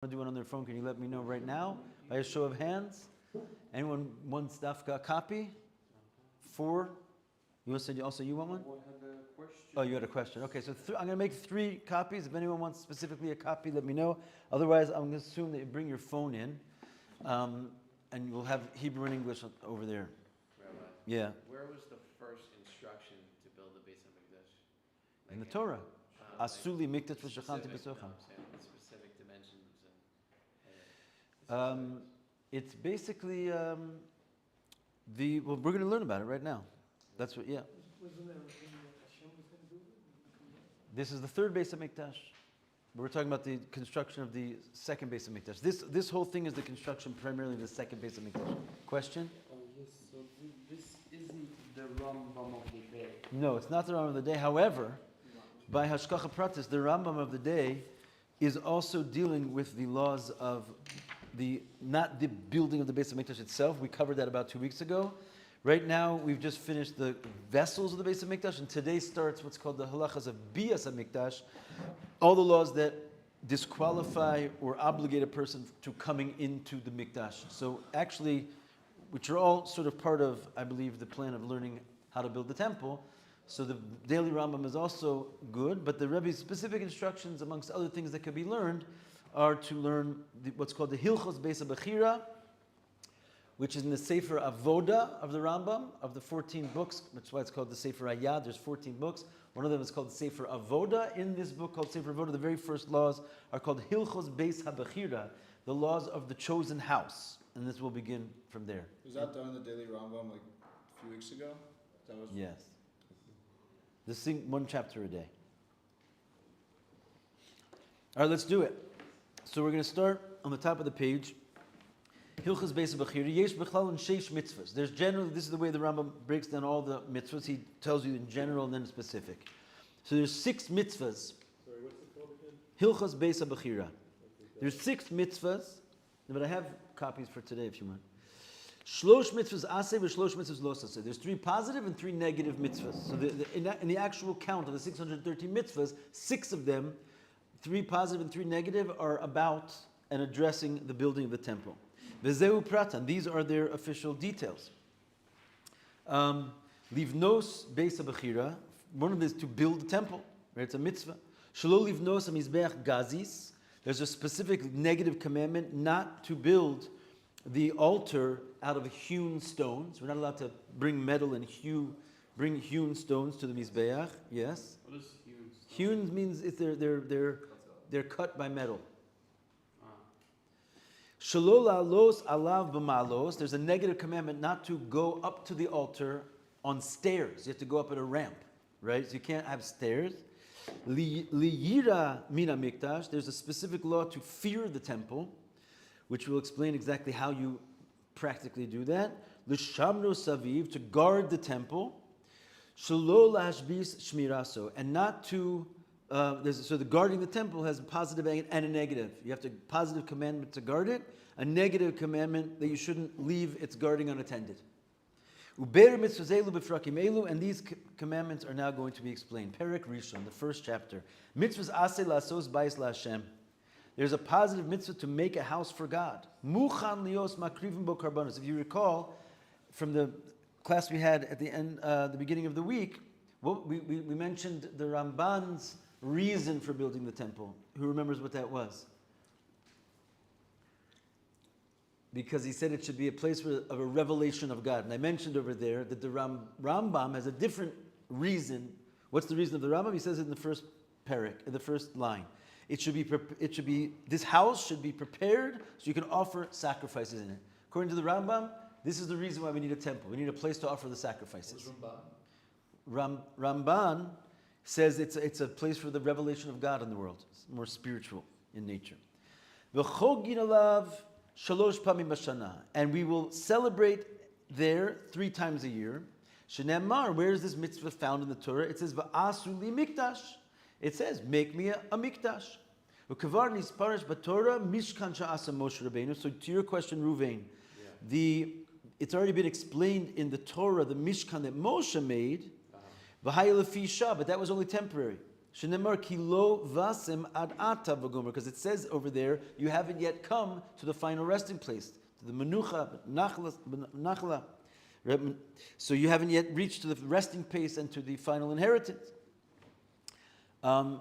Want to do one on their phone? Can you let me know right now by a show of hands? Anyone wants a copy? 4. You want to also you want one? Oh, you had a question. Okay, so I'm going to make 3 copies. If anyone wants specifically a copy, let me know. Otherwise, I'm going to assume that you bring your phone in, and we'll have Hebrew and English over there. Rabbi, yeah. Where was the first instruction to build the Beis HaMikdash? In the Torah. Asuli mikdash v'shachanti b'socham. Specific dimensions. It's basically well, we're going to learn about it right now. That's what, yeah. This is the 3rd Beis HaMikdash. We're talking about the construction of the 2nd Beis HaMikdash. This whole thing is the construction primarily of the 2nd Beis HaMikdash. Question? Oh yes, so this isn't the Rambam of the day. No, it's not the Rambam of the day. However, by Hashkacha Pratis, the Rambam of the day is also dealing with the laws of not the building of the Beis HaMikdash itself. We covered that about 2 weeks ago. Right now, we've just finished the vessels of the Beis HaMikdash, and today starts what's called the halachas of Bias HaMikdash, all the laws that disqualify or obligate a person to coming into the Mikdash. So actually, which are all sort of part of, I believe, the plan of learning how to build the temple. So the daily Rambam is also good, but the Rebbe's specific instructions, amongst other things that could be learned, are to learn what's called the Hilchos Beis HaBechira, which is in the Sefer Avoda of the Rambam, of the 14 books. That's why it's called the Sefer Hayad. There's 14 books. One of them is called the Sefer Avoda. In this book called Sefer Avoda, the very first laws are called Hilchos Beis HaBechira, the laws of the chosen house. And this will begin from there. Was that done in the Daily Rambam like a few weeks ago? Yes. This thing, 1 chapter a day. All right, let's do it. So we're going to start on the top of the page. Hilchos Beis HaBechira, Yesh Bechlal and Sheish mitzvahs. There's generally, this is the way the Rambam breaks down all the mitzvahs. He tells you in general and then specific. So there's 6 mitzvahs. Sorry, what's it called again? Hilchos Beis HaBechira. There's 6 mitzvahs, but I have copies for today if you want. Shlosh mitzvahs aseh v'shlosh mitzvahs lo aseh. There's 3 positive and 3 negative mitzvahs. So in the actual count of the 613 mitzvahs, 6 of them, 3 positive and 3 negative, are about and addressing the building of the temple. V'zeu pratan. These are their official details. Livnos Beis HaBechira. One of them is to build the temple. Right? It's a mitzvah. Shelo livnos hamizbeach gazis. There's a specific negative commandment not to build the altar out of hewn stones. We're not allowed to bring metal and bring hewn stones to the mizbeach. Yes. What is hewn? Hewn means if they're cut by metal. Shalola los alav b'malos. There's a negative commandment not to go up to the altar on stairs. You have to go up at a ramp, right? So you can't have stairs. Liyira mina mikdash. There's a specific law to fear the temple, which will explain exactly how you practically do that. L'shamno saviv, to guard the temple. Shelo lashbis shmiraso, and not to. So the guarding the temple has a positive and a negative. You have a positive commandment to guard it, a negative commandment that you shouldn't leave its guarding unattended. And these commandments are now going to be explained. Perek Rishon, the first chapter. Mitzvahs aseh lasos bayis laHashem. There's a positive mitzvah to make a house for God. Muchan lios makrivim bo karbanos. If you recall from the class we had at the end, the beginning of the week, we mentioned the Ramban's reason for building the temple. Who remembers what that was? Because he said it should be a place of a revelation of God. And I mentioned over there that the Rambam has a different reason. What's the reason of the Rambam? He says it in the first parak, in the first line. This house should be prepared so you can offer sacrifices in it. According to the Rambam, this is the reason why we need a temple. We need a place to offer the sacrifices. Ramban says it's a place for the revelation of God in the world. It's more spiritual in nature. And we will celebrate there 3 times a year. Shenemar, where is this mitzvah found in the Torah? It says, V'asu li mikdash. It says, make me a mikdash. U'kavar nisparish b'Torah mishkan sha'asa Moshe Rabbeinu. So to your question, Ruvain, it's already been explained in the Torah, the mishkan that Moshe made, but that was only temporary. Shenemar kilo vasem ad ata v'gomer, because it says over there, you haven't yet come to the final resting place, to the menucha, nachla. So you haven't yet reached to the resting place and to the final inheritance. B'kevan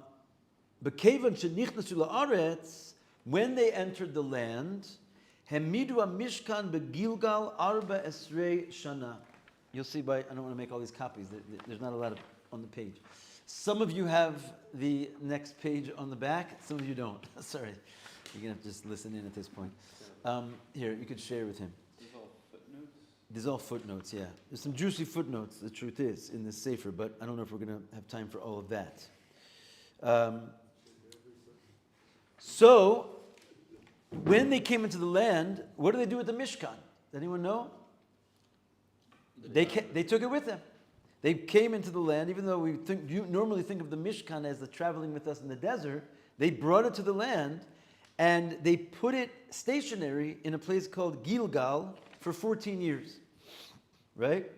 shenichnasu la'aretz, when they entered the land, hemidu mishkan begilgal arba esrei shana. You'll see by, I don't want to make all these copies, there's not a lot on the page. Some of you have the next page on the back, some of you don't. Sorry, you're going to have to just listen in at this point. Here, you could share with him. These all footnotes? These are all footnotes, yeah. There's some juicy footnotes, the truth is, in this sefer, but I don't know if we're going to have time for all of that. So, when they came into the land, what do they do with the Mishkan? Does anyone know? They took it with them. They came into the land, even though you normally think of the Mishkan as the traveling with us in the desert, they brought it to the land, and they put it stationary in a place called Gilgal for 14 years. Right?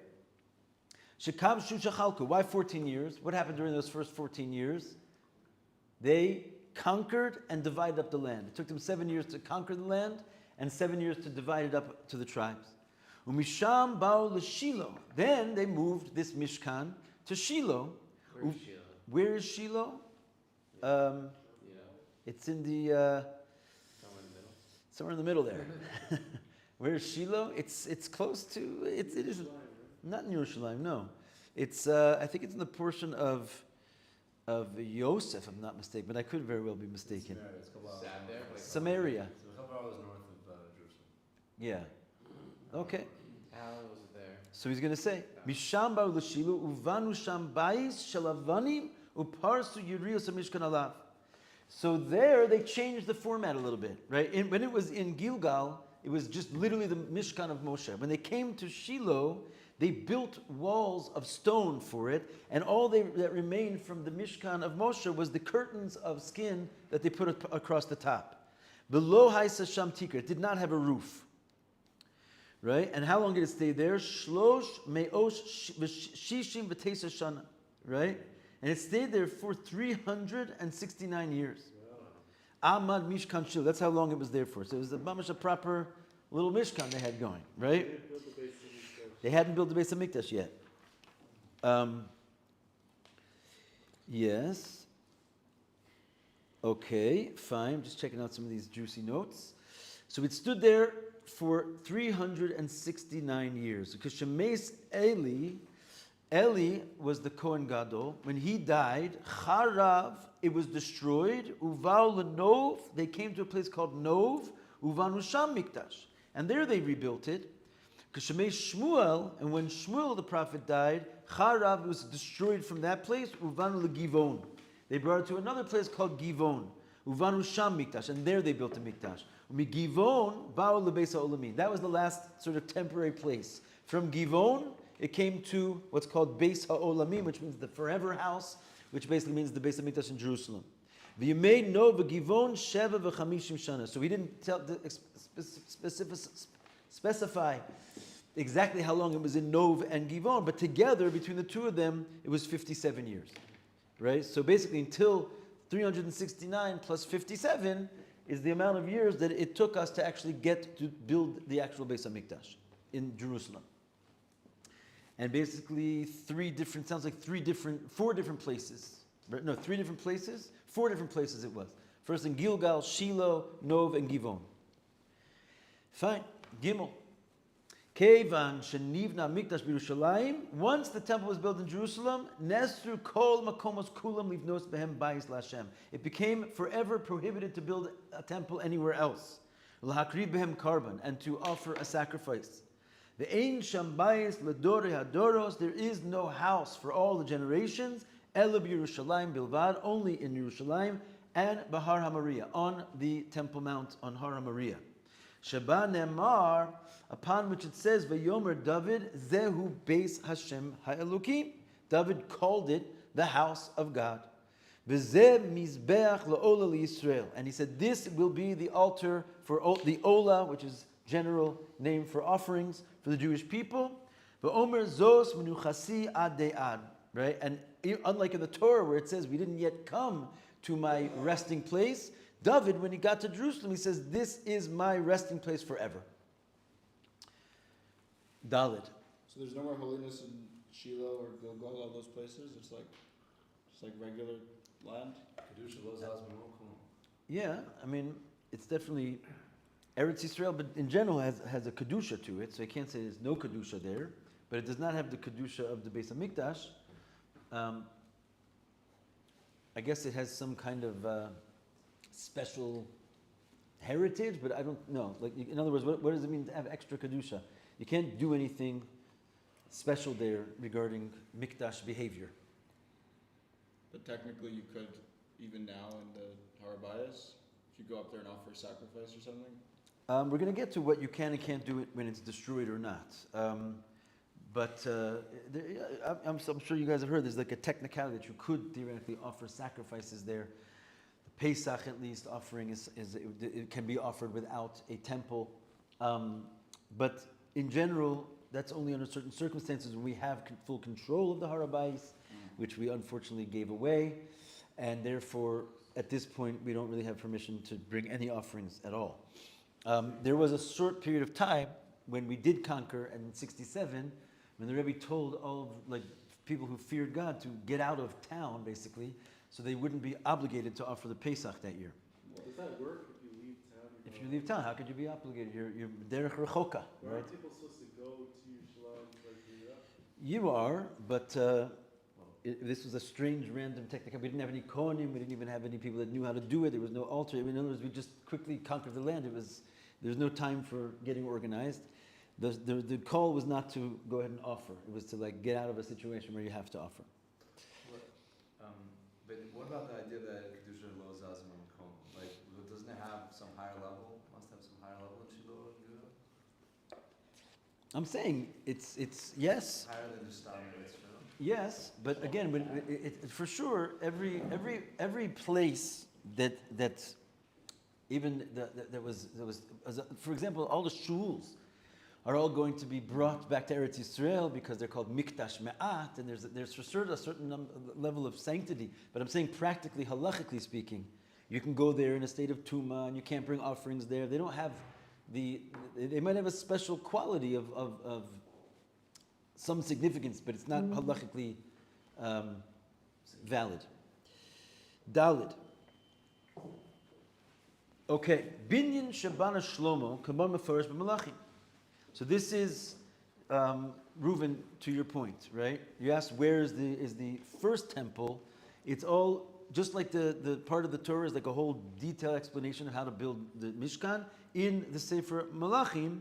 Shekam Shushachalku. Why 14 years? What happened during those first 14 years? They conquered and divided up the land. It took them 7 years to conquer the land and 7 years to divide it up to the tribes. Umisham ba'u l'Shilo. Then they moved this Mishkan to Shiloh. Where's Shiloh? Where is Shiloh? It's in the somewhere in the middle there. Where is Shiloh? It's close to it isn't not in Yerushalayim. No, it's I think it's in the portion of Yosef, if I'm not mistaken, but I could very well be mistaken. Samaria, it's a couple hours Sad there, north. like- Samaria. It's a couple hours north of Jerusalem. Yeah. Okay. How was it there? So he's going to say, Misham ba'u l'Shiloh uvanu sham bayis shalavanim uparsu yirios hamishkan alav. So there they changed the format a little bit, right? When it was in Gilgal, it was just literally the Mishkan of Moshe. When they came to Shiloh, they built walls of stone for it, and all that remained from the Mishkan of Moshe was the curtains of skin that they put across the top. Below Haisa Sham Tikar, it did not have a roof. Right? And how long did it stay there? Shlosh me'osh shishim v'teisa shana. Right? And it stayed there for 369 years. Amad Mishkan Shil. That's how long it was there for. So it was a proper little Mishkan they had going. Right? They hadn't built the Beis HaMikdash yet. Yes. Okay, fine. Just checking out some of these juicy notes. So it stood there for 369 years. Because Shemes Eli was the Kohen Gadol. When he died, Charav, it was destroyed. Uvau Lenov, they came to a place called Nov. Uvanu Sham Mikdash. And there they rebuilt it. Because Shemes Shmuel, and when Shmuel the prophet died, Charav was destroyed from that place. Uvanu LeGivon. They brought it to another place called Givon. Uvanu Sham Mikdash. And there they built the Mikdash. Givon, Ba'u Lebeis HaOlamim. That was the last sort of temporary place. From Givon, it came to what's called Beis HaOlamim, which means the forever house, which basically means the Beis HaMikdash in Jerusalem. V'yimei no v'Givon sheva v'chamishim shana. So he didn't specify exactly how long it was in Nov and Givon, but together, between the two of them, it was 57 years. Right? So basically, until 369 plus 57 is the amount of years that it took us to actually get to build the actual Beis HaMikdash in Jerusalem. And basically, four different places. No, 3 different places. 4 different places it was. First in Gilgal, Shiloh, Nov, and Givon. Fine. Gimel. Kevan shenivna mikdash b'Yerushalayim. Once the temple was built in Jerusalem, nesru kol makomos kulam livnos behem bayis laHashem. It became forever prohibited to build a temple anywhere else. L'hakriv behem karban, and to offer a sacrifice. Ve'ein sham bayis ledorei hadoros. There is no house for all the generations. Ela b'Yerushalayim bilvad, only in Yerushalayim, and Bahar HaMoriah, on the Temple Mount on Har HaMoriah. Sheba Nemar, upon which it says, Vayomer David, Zehu Beis Hashem Ha'elokim. David called it the house of God. V'zeh Mizbeach La'ola L'Yisrael. And he said, this will be the altar for the Ola, which is general name for offerings for the Jewish people. V'omer Zos Menuchasi Ad De'ad. Right? And unlike in the Torah where it says, we didn't yet come to my resting place, David, when he got to Jerusalem, he says, this is my resting place forever. Dalit. So there's no more holiness in Shiloh or Gilgal, all those places? It's like regular land? Kedusha Loz Hazman Mokum. Yeah, I mean, it's definitely Eretz Yisrael, but in general has a Kedusha to it, so I can't say there's no Kedusha there, but it does not have the Kedusha of the Beis HaMikdash. I guess it has some kind of special heritage, but I don't know. Like, in other words, what does it mean to have extra Kedusha? You can't do anything special there regarding Mikdash behavior. But technically you could, even now in the Harabayas, if you go up there and offer a sacrifice or something? We're going to get to what you can and can't do it when it's destroyed or not. I'm sure you guys have heard there's like a technicality that you could theoretically offer sacrifices there. The Pesach, at least, offering it can be offered without a temple. But in general, that's only under certain circumstances when we have full control of the Harabais, which we unfortunately gave away. And therefore, at this point, we don't really have permission to bring any offerings at all. There was a short period of time when we did conquer, and in 1967, when the Rebbe told all of people who feared God to get out of town, basically, so they wouldn't be obligated to offer the Pesach that year. Does that work if you leave town? If you leave town, how could you be obligated? You're Darech Rechoka, Why right? aren't people supposed to go to Shalom like do that? You are, but this was a strange, random technique. We didn't have any kohanim. We didn't even have any people that knew how to do it. There was no altar. In other words, we just quickly conquered the land. There's no time for getting organized. The call was not to go ahead and offer. It was to get out of a situation where you have to offer. But what about the idea that Kedusha Loz Hazman Mokum? Like, doesn't it have some higher level? Must have some higher level in Shiloh and Yehuda? I'm saying it's yes. Higher than just Stam Eretz Yisrael? Yes, but again, for sure, every place that even that was for example, all the shuls are all going to be brought back to Eretz Yisrael because they're called Mikdash Me'at, and there's for sure a certain level of sanctity. But I'm saying practically, halachically speaking, you can go there in a state of tuma, and you can't bring offerings there. They don't have they might have a special quality of some significance, but it's not halachically valid. Dalid. Okay, Binyan Shabana Shlomo Kaban Mefarish b'Malachim. So this is Reuven, to your point, right? You asked where is the first temple. It's all just like the part of the Torah is like a whole detailed explanation of how to build the Mishkan. In the Sefer Malachim,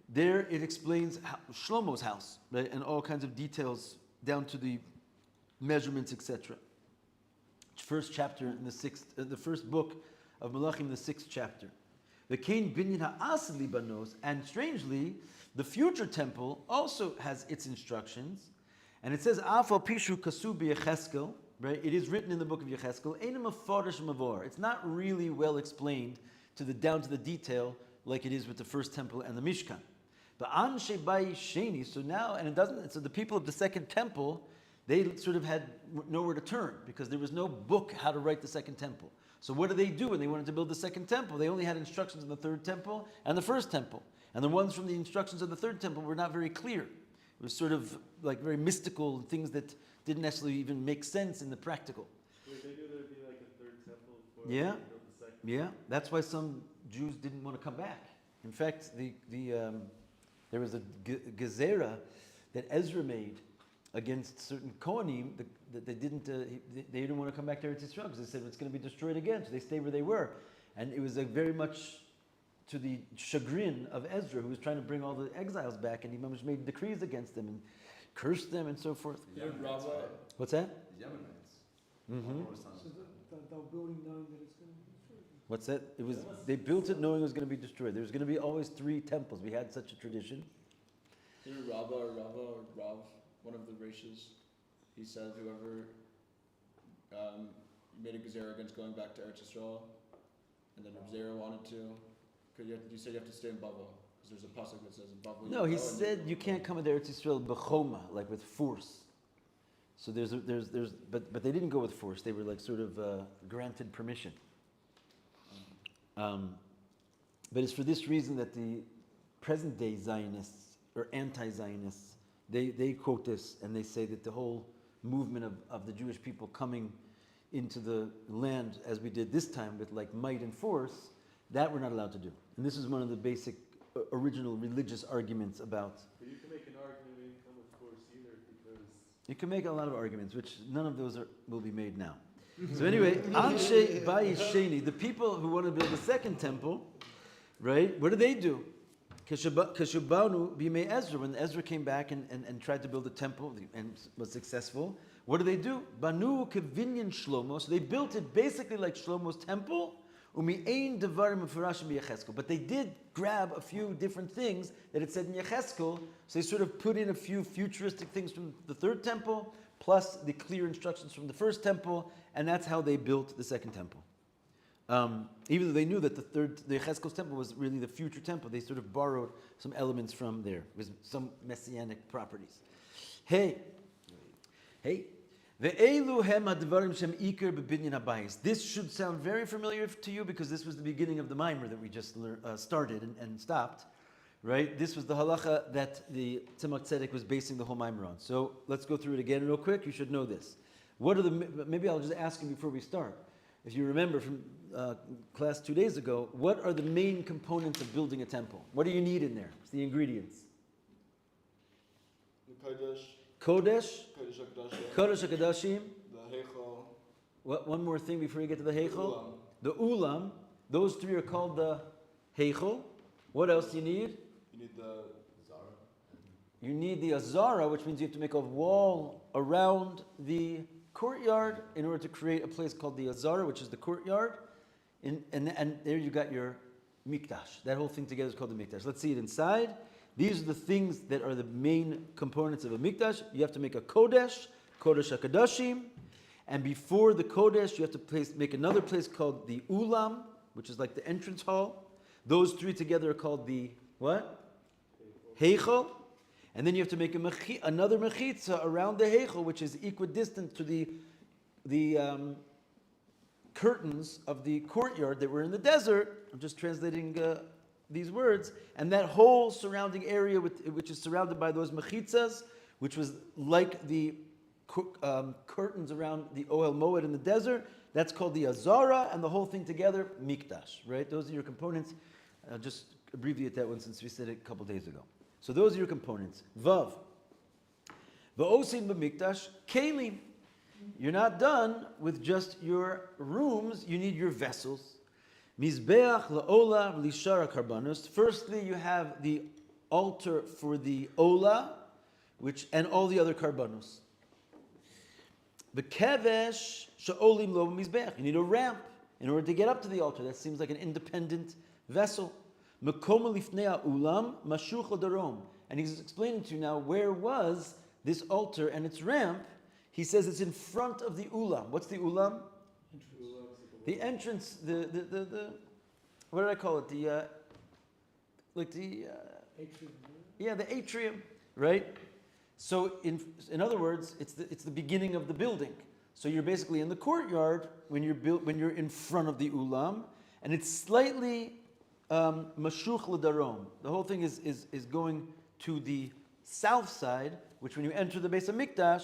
there it explains Shlomo's house, right, and all kinds of details down to the measurements, etc. First chapter in the first book of Malachim, the 6th chapter. The Kain Binyan Ha'asli Banos, and strangely, the future temple also has its instructions, and it says Afal Pishu Kasu Yecheskel, right? It is written in the book of Yecheskel. Einam Afarish Mavor. It's not really well explained down to the detail like it is with the first temple and the Mishkan. But An Shebai Sheni. So now, and it doesn't. So the people of the second temple, they sort of had nowhere to turn because there was no book how to write the second temple. So what did they do when they wanted to build the second temple? They only had instructions in the third temple and the first temple. And the ones from the instructions of the third temple were not very clear. It was sort of like very mystical, things that didn't necessarily even make sense in the practical. Wait, they knew there'd be like a third temple before Yeah. they built the second. Yeah, that's why some Jews didn't want to come back. In fact, there was a gezerah that Ezra made against certain Kohanim that they didn't want to come back to Eretz Yisrael because they said it's going to be destroyed again. So they stayed where they were, and it was very much to the chagrin of Ezra, who was trying to bring all the exiles back, and he made decrees against them and cursed them and so forth. The Yemenites, right? What's that? The Yemenites. Mm-hmm. So the building knowing that it's going to be destroyed. What's that? They built it knowing it was going to be destroyed. There was going to be always 3 temples. We had such a tradition. Didn't Rav, one of the Rishas, he said whoever made a gezerah against going back to Eretz Yisrael, and then Rav Zera wanted to, because you said you have to stay in Bava, because there's a pasuk that says in Bava. No, he said you can't come into Eretz Yisrael b'choma, like with force. So but they didn't go with force. They were like sort of granted permission. But it's for this reason that the present day Zionists or anti-Zionists, they quote this and they say that the whole movement of the Jewish people coming into the land as we did this time with like might and force, that we're not allowed to do. And this is one of the basic original religious arguments about. But you can make an argument it didn't come with force either because You can make a lot of arguments, which none of those will be made now. So anyway, Anshe Bayis Sheni, the people who want to build the second temple, right? What do? Keshubanu b'mei Ezra, when Ezra came back and tried to build a temple and was successful, what do? Banu kevinyan Shlomo, so they built it basically like Shlomo's temple. But they did grab a few different things that it said in Yecheskel, so they sort of put in a few futuristic things from the third temple, plus the clear instructions from the first temple, and that's how they built the second temple. Even though they knew that the Yecheskel's temple was really the future temple, they sort of borrowed some elements from there, with some messianic properties. Hey. This should sound very familiar to you because this was the beginning of the mimer that we just started and stopped, right? This was the halacha that the Tzemach Tzedek was basing the whole mimer on. So let's go through it again real quick. You should know this. Maybe I'll just ask you before we start. If you remember from class 2 days ago, what are the main components of building a temple? What do you need in there? It's the ingredients. The Kodesh. Kodesh, Kodesh HaKodashim. Kodesh HaKodashim. The Heichal. One more thing before you get to the Heichal. Ulam. The Ulam. Those three are called the Heichal. What else do you need? You need the You need the Azara, which means you have to make a wall around the courtyard in order to create a place called the Azara, which is the courtyard. And there you got your Mikdash. That whole thing together is called the Mikdash. Let's see it inside. These are the things that are the main components of a Mikdash. You have to make a Kodesh, Kodesh HaKodashim. And before the Kodesh, you have to make another place called the Ulam, which is like the entrance hall. Those three together are called the what? Heichal. And then you have to make another mechitza around the Heichal, which is equidistant to the curtains of the courtyard that were in the desert. I'm just translating these words. And that whole surrounding area, which is surrounded by those mechitzas, which was like the curtains around the Ohel Moed in the desert, that's called the Azara, and the whole thing together, Mikdash, right? Those are your components. I'll just abbreviate that one since we said it a couple days ago. So those are your components. Vav. Va'osin b'mikdash kelim. You're not done with just your rooms. You need your vessels. Mizbeach la'ola v'lishara karbanos. Firstly, you have the altar for the ola, and all the other karbanos. B'kevesh sha'olim lo mizbeach. You need a ramp in order to get up to the altar. That seems like an independent vessel. Mekom lifnei ulam mashuch darom. And he's explaining to you now where was this altar and its ramp. He says it's in front of the ulam. What's the ulam? The entrance. The what did I call it? The atrium. Yeah, the atrium, right? So in other words, it's the beginning of the building. So you're basically in the courtyard when you're in front of the ulam, and it's slightly mashuch l'darom. The whole thing is going to the south side, which when you enter the Beis HaMikdash,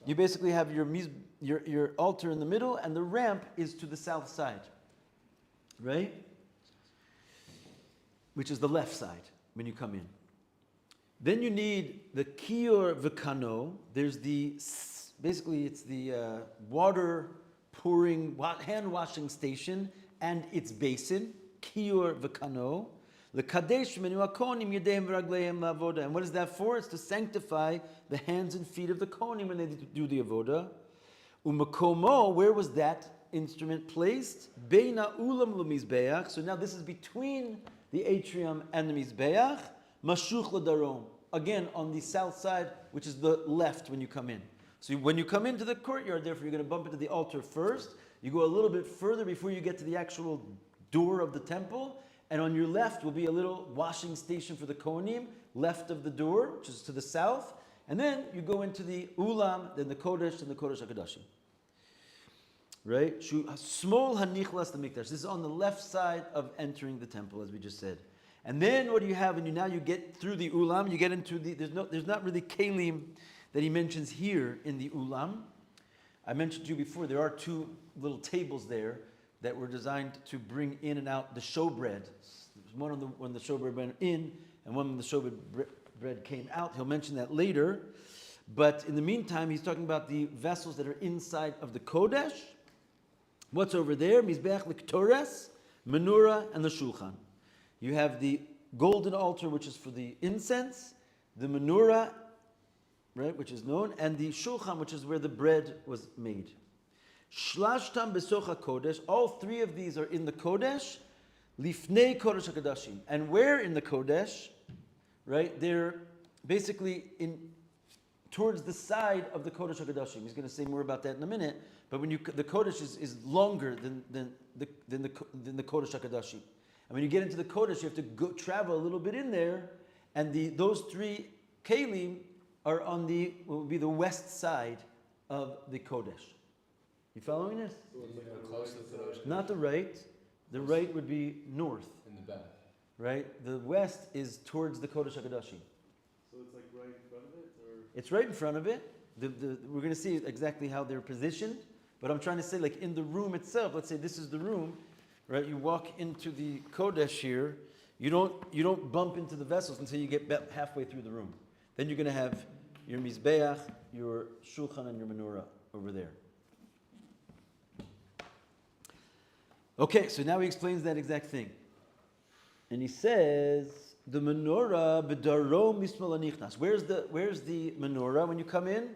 you basically have your altar in the middle, and the ramp is to the south side, right? Which is the left side when you come in. Then you need the kior v'kano. There's basically it's the water pouring, hand washing station and its basin. Kior v'kano. L'kadesh menu hakonim yedeim v'ragleim la'avoda. And what is that for? It's to sanctify the hands and feet of the kohanim when they do the avoda. Umakomo, where was that instrument placed? Beina ulam l'mizbeach. So now this is between the atrium and the mizbeach. Mashuch l'darom. Again, on the south side, which is the left when you come in. So when you come into the courtyard, therefore, you're going to bump into the altar first. You go a little bit further before you get to the actual door of the temple. And on your left will be a little washing station for the kohanim, left of the door, which is to the south. And then you go into the Ulam, then the Kodesh, and the Kodesh HaKadoshim. Right? Small hanichlas the mikdash. This is on the left side of entering the temple, as we just said. And then what do you have? And now you get through the Ulam, you get into the, there's not really Kalim that he mentions here in the Ulam. I mentioned to you before, there are two little tables there that were designed to bring in and out the showbread. There's one on when the showbread went in, and one when the showbread bread came out. He'll mention that later. But in the meantime, he's talking about the vessels that are inside of the Kodesh. What's over there? Mizbeach l'ktores, menorah, and the shulchan. You have the golden altar, which is for the incense, the menorah, right, which is known, and the shulchan, which is where the bread was made. Shlashtam besocha kodesh. All three of these are in the kodesh. Lifnei kodesh hakadashim. And where in the kodesh? Right, they're basically towards the side of the kodesh hakadashim. He's going to say more about that in a minute. But when the kodesh is longer than the kodesh hakadashim. And when you get into the kodesh, you have to travel a little bit in there, and those three kelim are on what would be the west side of the kodesh. You following this? Close to the Kodesh. Not the right. The right would be north. In the back. Right? The west is towards the Kodesh HaKadoshim. So it's like right in front of it, or? It's right in front of it. We're going to see exactly how they're positioned. But I'm trying to say, like in the room itself, let's say this is the room, right? You walk into the Kodesh here. You don't bump into the vessels until you get halfway through the room. Then you're going to have your Mizbeach, your Shulchan, and your Menorah over there. Okay, so now he explains that exact thing. And he says, the menorah b'darom mismal anichnas. Where's the menorah when you come in?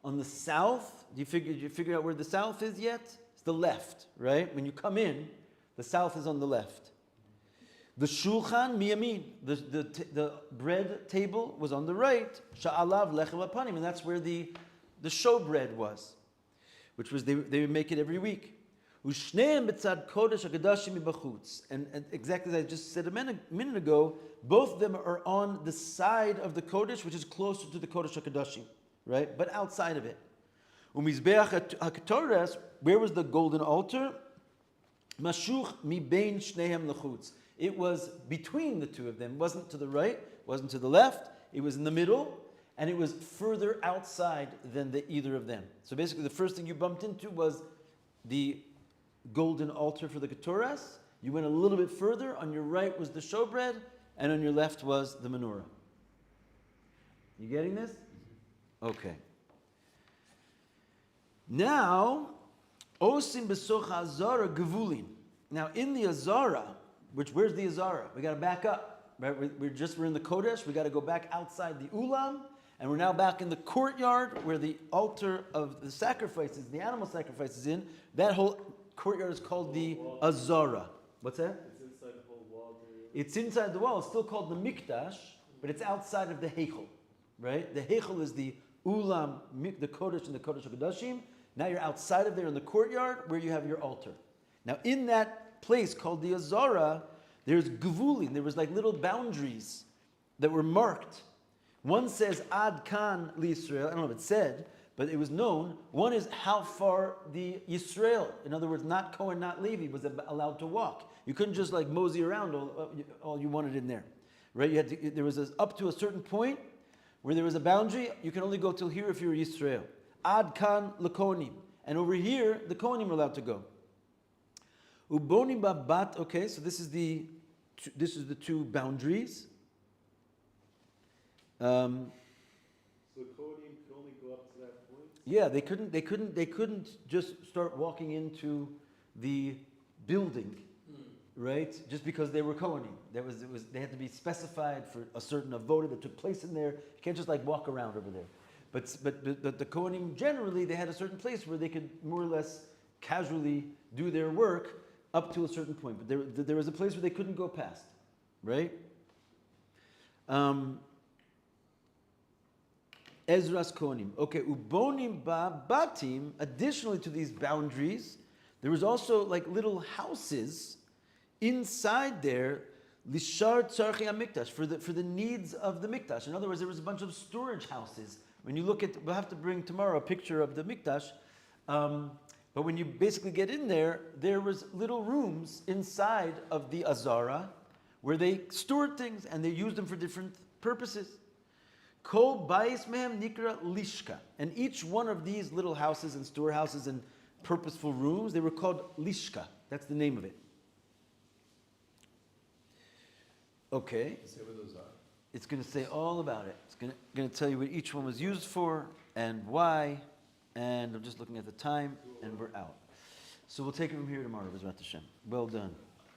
On the south. Did you figure out where the south is yet? It's the left, right? When you come in, the south is on the left. The shulchan miyamin. The bread table was on the right. Sha'alav lechem apanim, and that's where the showbread was, which was they would make it every week. And exactly as I just said a minute ago, both of them are on the side of the Kodesh, which is closer to the Kodesh HaKadoshim, right? But outside of it. Where was the golden altar? It was between the two of them. It wasn't to the right, wasn't to the left. It was in the middle, and it was further outside than either of them. So basically, the first thing you bumped into was the golden altar for the Keturas. You went a little bit further. On your right was the showbread, and on your left was the menorah. You getting this? Okay. Now, osim besocha azara gevulin. Now, in the azara, where's the azara? We got to back up. Right? We're in the Kodesh. We got to go back outside the ulam, and we're now back in the courtyard where the altar of the sacrifices, the animal sacrifices, in. That whole courtyard is called the Azara. What's that? It's inside the whole wall. It's inside the wall. It's still called the Mikdash, but it's outside of the Heichel, right? The Heichel is the Ulam, the Kodesh, and the Kodesh HaKadoshim. Now you're outside of there in the courtyard where you have your altar. Now in that place called the Azara, there's Gevulin. There was like little boundaries that were marked. One says Ad Kan Li Yisrael. I don't know if it said, but it was known. One is how far the Yisrael, in other words, not Cohen, not Levi, was allowed to walk. You couldn't just like mosey around all you wanted in there, right? You had to, there was up to a certain point where there was a boundary. You can only go till here if you're Yisrael. Ad kan lekonim, and over here the kohanim are allowed to go. Ubonim babat. Okay, so this is the two boundaries. So the Kohanim could only go up to that point? Yeah, they couldn't just start walking into the building, right? Just because they were Kohanim. They had to be specified for a certain avoda that took place in there. You can't just like walk around over there. But the Kohanim generally, they had a certain place where they could more or less casually do their work up to a certain point. But there was a place where they couldn't go past, right? Ezra's Kohanim. Okay, ubonim ba batim. Additionally to these boundaries, there was also like little houses inside there. Lishar tzarchei hamikdash, for the needs of the mikdash. In other words, there was a bunch of storage houses. When you look at, we'll have to bring tomorrow a picture of the mikdash. But when you basically get in there, there was little rooms inside of the azara where they stored things and they used them for different purposes. Kol bayis mehem nikra lishka. And each one of these little houses and storehouses and purposeful rooms, they were called lishka. That's the name of it. Okay. Say what those are. It's going to say all about it. It's going to tell you what each one was used for and why. And I'm just looking at the time, and we're out. So we'll take it from here tomorrow, B'ezrat Hashem. Well done.